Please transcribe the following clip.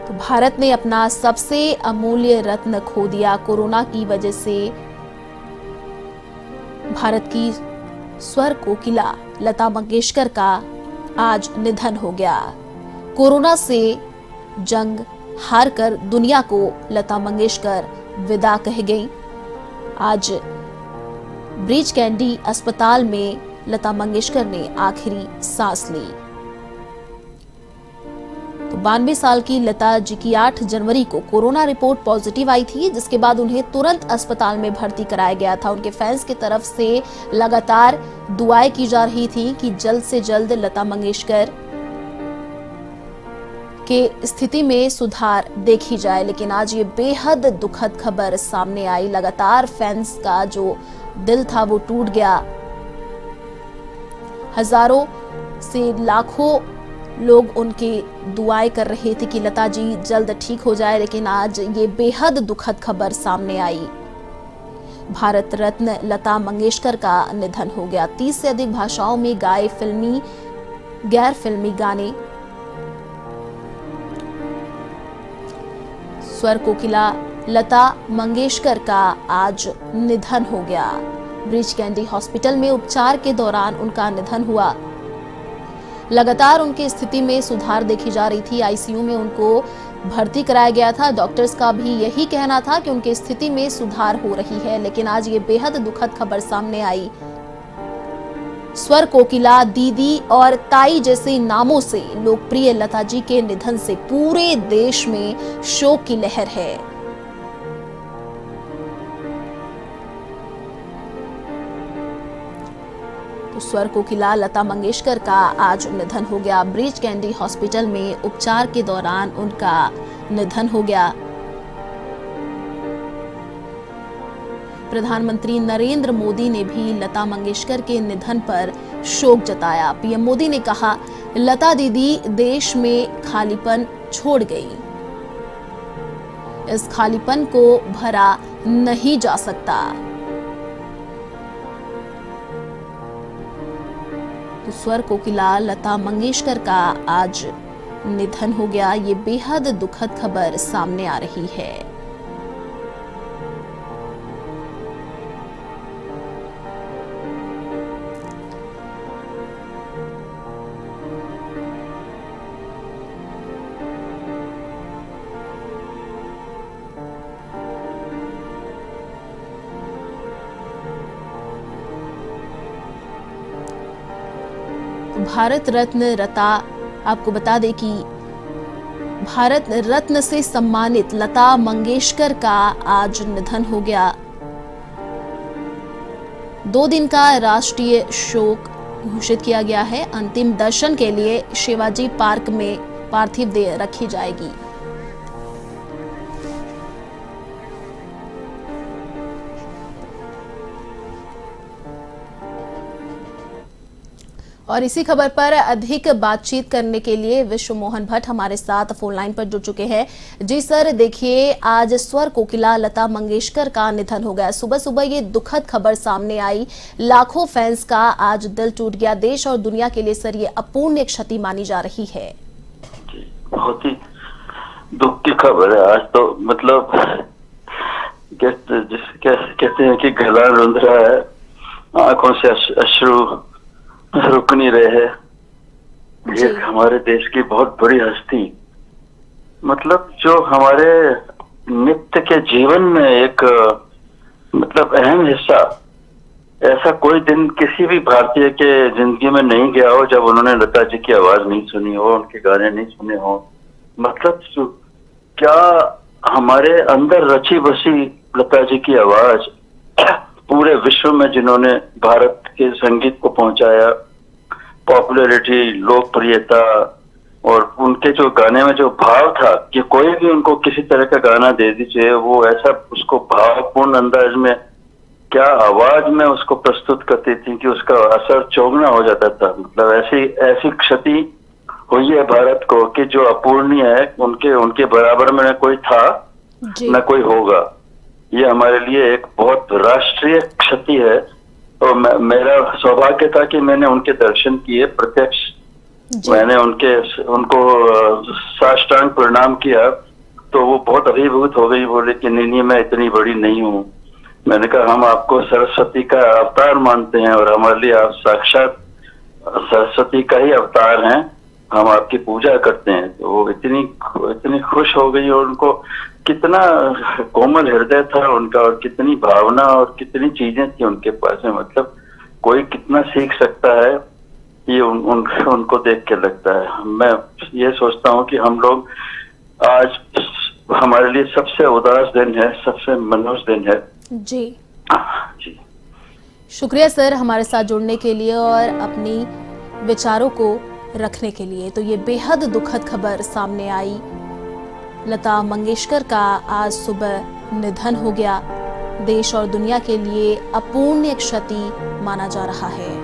तो भारत ने अपना सबसे अमूल्य रत्न खो दिया। कोरोना की वजह से भारत की स्वर कोकिला लता मंगेशकर का आज निधन हो गया। कोरोना से जंग हार कर दुनिया को लता मंगेशकर विदा कह गई। आज ब्रीच कैंडी अस्पताल में लता मंगेशकर ने आखिरी सांस ली। तो 92 साल की लता जी की 8 जनवरी को कोरोना रिपोर्ट पॉजिटिव आई थी, जिसके बाद उन्हें तुरंत अस्पताल में भर्ती कराया गया था। उनके फैंस की तरफ से लगातार दुआएं की जा रही थी कि जल्द से जल्द लता मंगेशकर के स्थिति में सुधार देखी जाए, लेकिन आज ये बेहद दुखद खबर सामने आई। लगातार फैंस का जो दिल था वो टूट गया। हजारों से लाखों लोग उनकी दुआएं कर रहे थे कि लता जी जल्द ठीक हो जाए, लेकिन आज ये बेहद दुखद खबर सामने आई। भारत रत्न लता मंगेशकर का निधन हो गया। 30 से अधिक भाषाओं में गाए फिल्मी गैर फिल्मी गाने। स्वर कोकिला लता मंगेशकर का आज निधन हो गया। ब्रीच कैंडी हॉस्पिटल में उपचार के दौरान उनका निधन हुआ। लगातार उनकी स्थिति में सुधार देखी जा रही थी। आईसीयू में उनको भर्ती कराया गया था। डॉक्टर्स का भी यही कहना था कि उनकी स्थिति में सुधार हो रही है, लेकिन आज ये बेहद दुखद खबर सामने आई। स्वर कोकिला, दीदी और ताई जैसे नामों से लोकप्रिय लता जी के निधन से पूरे देश में शोक की लहर है। तो स्वर कोकिला लता मंगेशकर का आज निधन हो गया। ब्रीच कैंडी हॉस्पिटल में उपचार के दौरान उनका निधन हो गया। प्रधानमंत्री नरेंद्र मोदी ने भी लता मंगेशकर के निधन पर शोक जताया। पीएम मोदी ने कहा, लता दीदी देश में खालीपन छोड़ गई। इस खालीपन को भरा नहीं जा सकता। तो स्वर कोकिला लता मंगेशकर का आज निधन हो गया। ये बेहद दुखद खबर सामने आ रही है। भारत रत्न लता, आपको बता दें कि भारत रत्न से सम्मानित लता मंगेशकर का आज निधन हो गया। 2 दिन का राष्ट्रीय शोक घोषित किया गया है। अंतिम दर्शन के लिए शिवाजी पार्क में पार्थिव देह रखी जाएगी। और इसी खबर पर अधिक बातचीत करने के लिए विश्व मोहन भट्ट हमारे साथ फोन लाइन पर जुड़ चुके हैं। जी सर, देखिए आज स्वर कोकिला लता मंगेशकर का निधन हो गया। सुबह सुबह ये दुखद खबर सामने आई। लाखों फैंस का आज दिल टूट गया। देश और दुनिया के लिए सर ये अपूर्णीय क्षति मानी जा रही है। बहुत ही दुख की खबर है आज। तो मतलब कहते हैं कि गला रुंध रहा है, आंखों से अश्रु रुक नहीं रहे हैं। एक हमारे देश की बहुत बड़ी हस्ती, मतलब जो हमारे नित्य के जीवन में एक मतलब अहम हिस्सा, ऐसा कोई दिन किसी भी भारतीय के जिंदगी में नहीं गया हो जब उन्होंने लता जी की आवाज नहीं सुनी हो, उनके गाने नहीं सुने हो। मतलब क्या हमारे अंदर रची बसी लता जी की आवाज पूरे विश्व में, जिन्होंने भारत के संगीत को पहुंचाया, पॉपुलैरिटी, लोकप्रियता, और उनके जो गाने में जो भाव था कि कोई भी उनको किसी तरह का गाना दे दीजिए, वो ऐसा उसको भावपूर्ण अंदाज में, क्या आवाज में उसको प्रस्तुत करती थी कि उसका असर चौगुना हो जाता था। मतलब ऐसी क्षति हुई है भारत को कि जो अपूर्णीय है। उनके बराबर में न कोई था न कोई होगा। ये हमारे लिए एक बहुत राष्ट्रीय क्षति है। और मेरा सौभाग्य था कि मैंने उनके दर्शन किए प्रत्यक्ष जी। मैंने उनको साष्टांग प्रणाम किया तो वो बहुत अभिभूत हो गई, बोले कि नहीं मैं इतनी बड़ी नहीं हूँ। मैंने कहा हम आपको सरस्वती का अवतार मानते हैं और हमारे लिए आप साक्षात सरस्वती का ही अवतार हैं, हम आपकी पूजा करते हैं। तो वो इतनी खुश हो गई और उनको कितना कोमल हृदय था उनका और कितनी भावना और कितनी चीजें थी उनके पास में, मतलब कोई कितना सीख सकता है ये उनको देख के लगता है। मैं ये सोचता हूँ कि हम लोग आज हमारे लिए सबसे उदास दिन है, सबसे मनुष्य दिन है। जी, जी शुक्रिया सर हमारे साथ जुड़ने के लिए और अपनी विचारों को रखने के लिए। तो ये बेहद दुखद खबर सामने आई, लता मंगेशकर का आज सुबह निधन हो गया। देश और दुनिया के लिए अपूर्णीय क्षति माना जा रहा है।